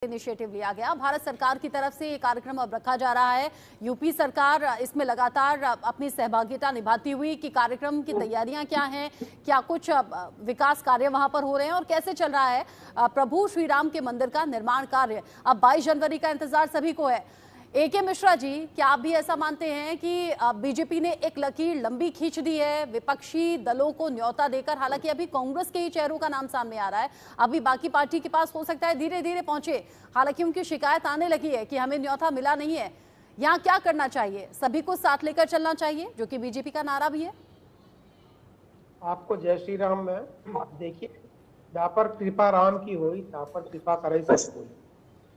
Initiative लिया गया। भारत सरकार की तरफ से ये कार्यक्रम अब रखा जा रहा है। यूपी सरकार इसमें लगातार अपनी सहभागिता निभाती हुई कि कार्यक्रम की तैयारियां क्या हैं, क्या कुछ विकास कार्य वहां पर हो रहे हैं और कैसे चल रहा है प्रभु श्री राम के मंदिर का निर्माण कार्य। अब 22 जनवरी का इंतजार सभी को है। AK मिश्रा जी, क्या आप भी ऐसा मानते हैं कि बीजेपी ने एक लकीर लंबी खींच दी है विपक्षी दलों को न्योता देकर? हालांकि अभी कांग्रेस के ही चेहरों का नाम सामने आ रहा है, अभी बाकी पार्टी के पास हो सकता है धीरे धीरे पहुंचे। हालांकि उनकी शिकायत आने लगी है कि हमें न्योता मिला नहीं है। यहाँ क्या करना चाहिए? सभी को साथ लेकर चलना चाहिए, जो कि बीजेपी का नारा भी है। आपको जय श्री राम। में देखिए, जहाँ पर कृपा राम की हुई तहाँ पर कृपा करे सब कोई।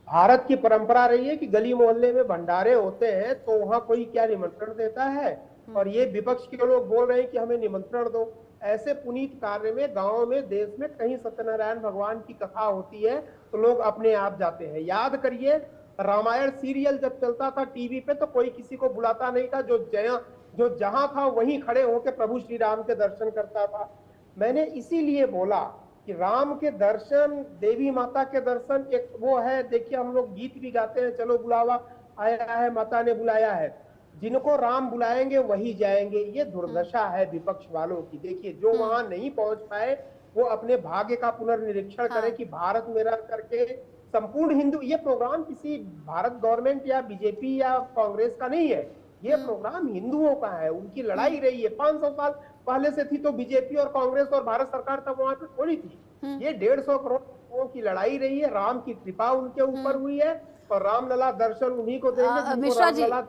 भारत की परंपरा रही है कि गली मोहल्ले में भंडारे होते हैं तो वहां कोई क्या निमंत्रण देता है, और ये विपक्ष के लोग बोल रहे हैं कि हमें निमंत्रण दो। ऐसे पुनीत कार्य में गांव में देश में कहीं सत्यनारायण भगवान की कथा होती है तो लोग अपने आप जाते हैं। याद करिए, रामायण सीरियल जब चलता था टीवी पे तो कोई किसी को बुलाता नहीं था, जो जहां था वहीं खड़े होकर प्रभु श्री राम के दर्शन करता था। मैंने इसीलिए बोला कि राम के दर्शन, देवी माता के दर्शन एक वो है। देखिए, हम लोग गीत भी गाते हैं, चलो बुलावा आया है, माता ने बुलाया है। जिनको राम बुलाएंगे वही जाएंगे। ये दुर्दशा है विपक्ष वालों की। देखिए, जो वहां नहीं पहुंच पाए वो अपने भाग्य का पुनर्निरीक्षण करें कि भारत मेरा करके संपूर्ण हिंदू। ये प्रोग्राम किसी भारत गवर्नमेंट या बीजेपी या कांग्रेस का नहीं है, ये प्रोग्राम हिंदुओं का है। उनकी लड़ाई रही है 500 साल पहले से थी, तो बीजेपी और कांग्रेस और भारत सरकार तब वहां पे थोड़ी थी। ये 150 करोड़ लोगों की लड़ाई रही है। राम की कृपा उनके ऊपर हुई है और रामलला दर्शन उन्हीं को देंगे।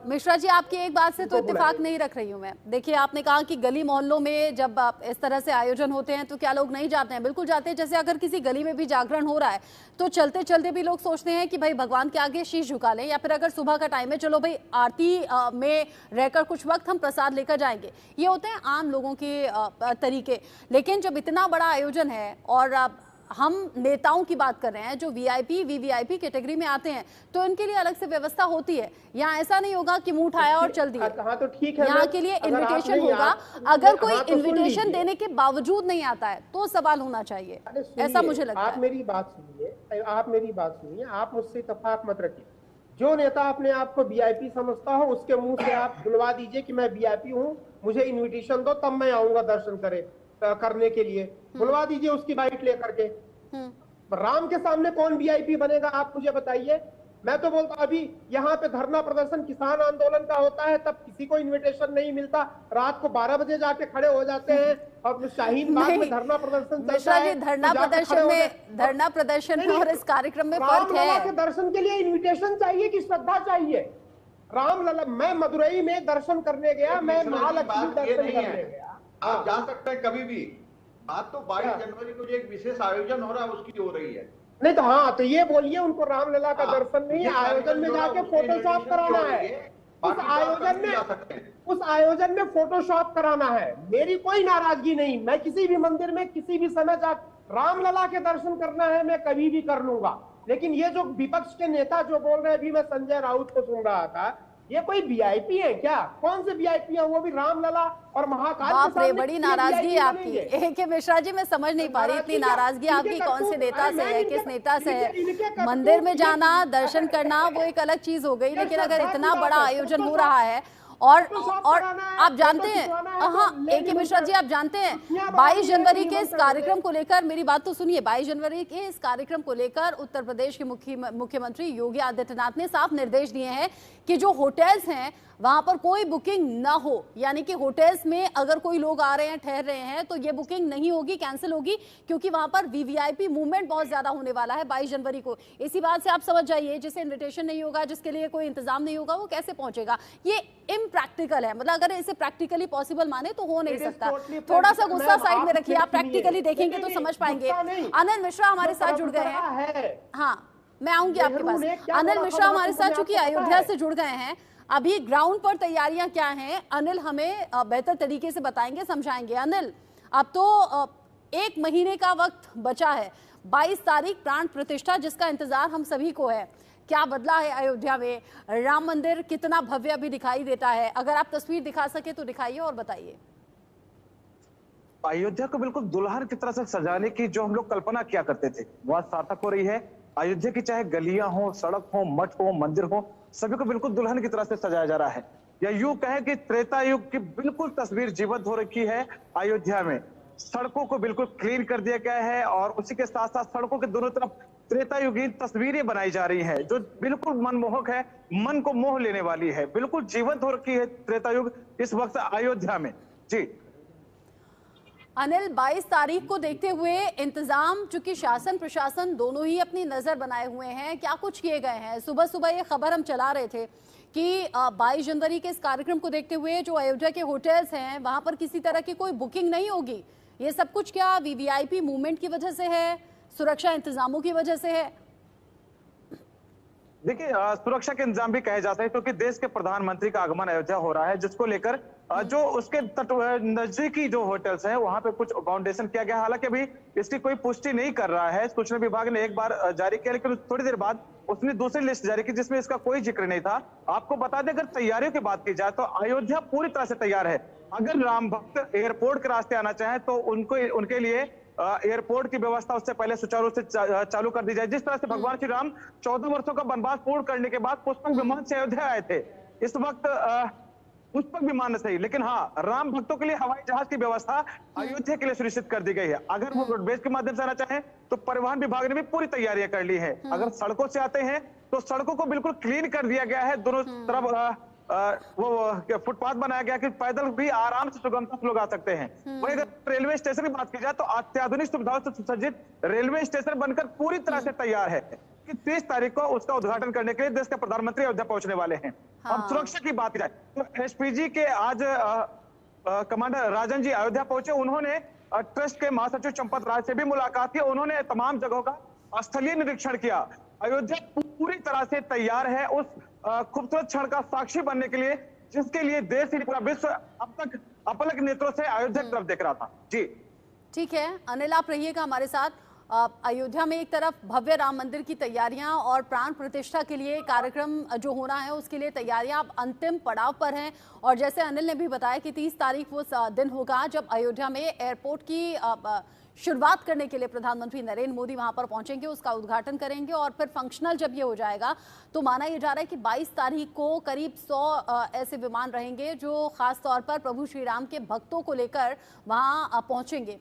मिश्रा जी, आपकी एक बात से तो इत्तेफाक नहीं रख रही हूं मैं। देखिए, आपने कहा कि गली मोहल्लों में जब इस तरह से आयोजन होते हैं तो क्या लोग नहीं जाते हैं? बिल्कुल जाते हैं। जैसे अगर किसी गली में भी जागरण हो रहा है तो चलते चलते भी लोग सोचते हैं कि भाई भगवान के आगे शीश झुका लें, या फिर अगर सुबह का टाइम है चलो भाई आरती में रहकर कुछ वक्त हम प्रसाद लेकर जाएंगे। ये होते हैं आम लोगों के तरीके। लेकिन जब इतना बड़ा आयोजन है और हम नेताओं की बात कर रहे हैं जो VIP VVIP कैटेगरी में आते हैं, तो इनके लिए अलग से व्यवस्था होती है। यहाँ ऐसा नहीं होगा कि मुंह उठाया और चल दिए। तो ठीक है, यहाँ के लिए इन्विटेशन होगा। अगर कोई इन्विटेशन देने के बावजूद नहीं आता है तो सवाल होना चाहिए, ऐसा मुझे लगता है। आप मेरी बात सुनिए, आप मुझसे इत्तेफाक मत रखिए। जो नेता अपने आप को VIP समझता हो उसके मुंह से आप बुलवा दीजिए कि मैं VIP हूँ, मुझे इन्विटेशन दो, तब मैं आऊंगा दर्शन करने के लिए। बुलवा दीजिए उसकी बाइट लेकर के। राम के सामने कौन VIP बनेगा, आप मुझे बताइए। मैं तो बोलता, अभी यहाँ पे धरना प्रदर्शन किसान आंदोलन का होता है तब किसी को इनविटेशन नहीं मिलता, रात को 12 बजे जाके खड़े हो जाते हैं और शाहीन बाग में धरना प्रदर्शन चलता है। धरना प्रदर्शन और इस कार्यक्रम में फर्क है। के दर्शन के लिए इन्विटेशन चाहिए कि श्रद्धा चाहिए? रामलला, मैं मदुरई में दर्शन करने गया, मैं महालक्ष्मी दर्शन करने गया। आप जा सकते हैं कभी भी। बात तो 22 जनवरी को जो एक विशेष आयोजन हो रहा है उसकी हो रही है। नहीं तो हाँ, तो ये बोलिए उनको रामलला का दर्शन नहीं है, आयोजन में जाके फोटोशॉप कराना है। उस आयोजन में फोटोशॉप कराना है। मेरी कोई नाराजगी नहीं, मैं किसी भी मंदिर में किसी भी समय जा रामलला के दर्शन करना है मैं कभी भी कर लूंगा। लेकिन ये जो विपक्ष के नेता जो बोल रहे हैं, अभी मैं संजय राउत को सुन रहा था, ये कोई VIP है क्या? कौन से VIP है? वो भी रामलला और महाकाल के सामने। बड़ी नाराजगी है आपकी AK मिश्रा जी, मैं समझ नहीं पा रही इतनी नाराजगी आपकी कौन से नेता से है, किस नेता से है। मंदिर में जाना, दर्शन करना वो एक अलग चीज हो गई, लेकिन अगर इतना बड़ा आयोजन हो रहा है और आप जानते हैं, हाँ AK मिश्रा जी, आप जानते हैं 22 जनवरी के इस कार्यक्रम को लेकर, मेरी बात तो सुनिए, 22 जनवरी के इस कार्यक्रम को लेकर उत्तर प्रदेश के मुख्यमंत्री योगी आदित्यनाथ ने साफ निर्देश दिए हैं कि जो होटल्स हैं वहां पर कोई बुकिंग ना हो। यानी कि होटल्स में अगर कोई लोग आ रहे हैं, ठहर रहे हैं, तो ये बुकिंग नहीं होगी, कैंसिल होगी, क्योंकि वहां पर VVIP मूवमेंट बहुत ज्यादा होने वाला है 22 जनवरी को। इसी बात से आप समझ जाइए, जिसे इन्विटेशन नहीं होगा, जिसके लिए कोई इंतजाम नहीं होगा, वो कैसे पहुंचेगा। ये इम्प्रैक्टिकल है। मतलब अगर इसे प्रैक्टिकली पॉसिबल माने तो हो नहीं सकता। थोड़ा सा गुस्सा साइड में रखिए, आप प्रैक्टिकली देखेंगे तो समझ पाएंगे। अनिल मिश्रा हमारे साथ जुड़ गए हैं। हाँ, मैं आऊंगी आपके पास। अनिल मिश्रा हमारे साथ चूंकि अयोध्या से जुड़ गए हैं, अभी ग्राउंड पर तैयारियां क्या हैं अनिल हमें बेहतर तरीके से बताएंगे, समझाएंगे। अनिल, अब तो 1 महीने का वक्त बचा है, 22 तारीख प्राण प्रतिष्ठा, जिसका इंतजार हम सभी को है। क्या बदला है अयोध्या में? राम मंदिर कितना भव्य अभी दिखाई देता है? अगर आप तस्वीर दिखा सके तो दिखाइए और बताइए। अयोध्या को बिल्कुल दुल्हन की तरह से सजाने की जो हम लोग कल्पना किया करते थे वह सार्थक हो रही है। अयोध्या की चाहे गलियां हो, सड़क हो, मठ हो, मंदिर हो, सभी को बिल्कुल दुल्हन की तरह से सजाया जा रहा है। या यूं कहें कि त्रेता युग की बिल्कुल तस्वीर जीवंत हो रखी है अयोध्या में। सड़कों को बिल्कुल क्लीन कर दिया गया है और उसी के साथ साथ सड़कों के दोनों तरफ त्रेता युगीन तस्वीरें बनाई जा रही हैं, जो बिल्कुल मनमोहक है, मन को मोह लेने वाली है। बिल्कुल जीवंत हो रखी है त्रेता युग इस वक्त अयोध्या में। जी अनिल, 22 तारीख को देखते हुए इंतजाम, चूंकि शासन प्रशासन दोनों ही अपनी नजर बनाए हुए हैं, क्या कुछ किए गए हैं? सुबह सुबह ये खबर हम चला रहे थे कि 22 जनवरी के इस कार्यक्रम को देखते हुए जो अयोध्या के होटल्स हैं वहां पर किसी तरह की कोई बुकिंग नहीं होगी। ये सब कुछ क्या वीवीआईपी मूवमेंट की वजह से है, सुरक्षा इंतजामों की वजह से है? देखिए, सुरक्षा के इंतजाम भी कहे जाते हैं क्योंकि देश के प्रधानमंत्री का आगमन अयोध्या हो रहा है, जिसको लेकर जो उसके तट नजदीकी जो होटल्स हैं वहां पे कुछ फाउंडेशन किया गया। हालांकि अभी इसकी कोई पुष्टि नहीं कर रहा है। सूचना विभाग ने एक बार जारी किया, लेकिन थोड़ी देर बाद उसने दूसरी लिस्ट जारी की जिसमें इसका कोई जिक्र नहीं था। आपको बता दें, अगर तैयारियों की बात की जाए तो अयोध्या पूरी तरह से तैयार है। अगर राम भक्त एयरपोर्ट के रास्ते आना चाहें तो उनके लिए एयरपोर्ट की व्यवस्था उससे पहले सुचारू रूप से चालू कर दी जाए। जिस तरह से भगवान श्री राम 14 वर्षों का वनवास पूर्ण करने के बाद पुष्पक विमान से अयोध्या आए थे, इस वक्त पुष्पक विमान न सही, लेकिन हाँ, राम भक्तों के लिए हवाई जहाज की व्यवस्था अयोध्या के लिए सुनिश्चित कर दी गई है। अगर वो रोडवेज के माध्यम से आना चाहें तो परिवहन विभाग ने भी पूरी तैयारियां कर ली है। अगर सड़कों से आते हैं तो सड़कों को बिल्कुल क्लीन कर दिया गया है। दोनों तरफ वो फुटपाथ बनाया गया कि पैदल भी आराम से सुगमता से लोग आ सकते हैं। वहीं अगर रेलवे स्टेशन की बात की जाए तो अत्याधुनिक सुविधाओं से सुसज्जित रेलवे स्टेशन बनकर पूरी तरह से तैयार है कि 30 तारीख को उसका उद्घाटन करने के लिए देश के प्रधानमंत्री अयोध्या पहुंचने वाले हैं। अब सुरक्षा की बात की जाए तो एसपीजी के आज कमांडर राजन जी अयोध्या पहुंचे। उन्होंने ट्रस्ट के महासचिव चंपत राज से भी मुलाकात की। उन्होंने तमाम जगहों का स्थलीय निरीक्षण किया। अयोध्या पूरी तरह से तैयार है उस खूबसूरत क्षण का साक्षी बनने के लिए जिसके लिए देश ही पूरा विश्व अब तक अपलक नेत्रों से अयोध्या की तरफ देख रहा था। जी ठीक है अनिल, आप रहिएगा हमारे साथ। अयोध्या में एक तरफ भव्य राम मंदिर की तैयारियां और प्राण प्रतिष्ठा के लिए कार्यक्रम जो होना है उसके लिए तैयारियां अब अंतिम पड़ाव पर हैं। और जैसे अनिल ने भी बताया कि 30 तारीख वो दिन होगा जब अयोध्या में एयरपोर्ट की शुरुआत करने के लिए प्रधानमंत्री नरेंद्र मोदी वहां पर पहुंचेंगे, उसका उद्घाटन करेंगे और फिर फंक्शनल जब ये हो जाएगा तो माना यह जा रहा है कि 22 तारीख को करीब 100 ऐसे विमान रहेंगे जो खास तौर पर प्रभु श्री राम के भक्तों को लेकर वहां पहुंचेंगे।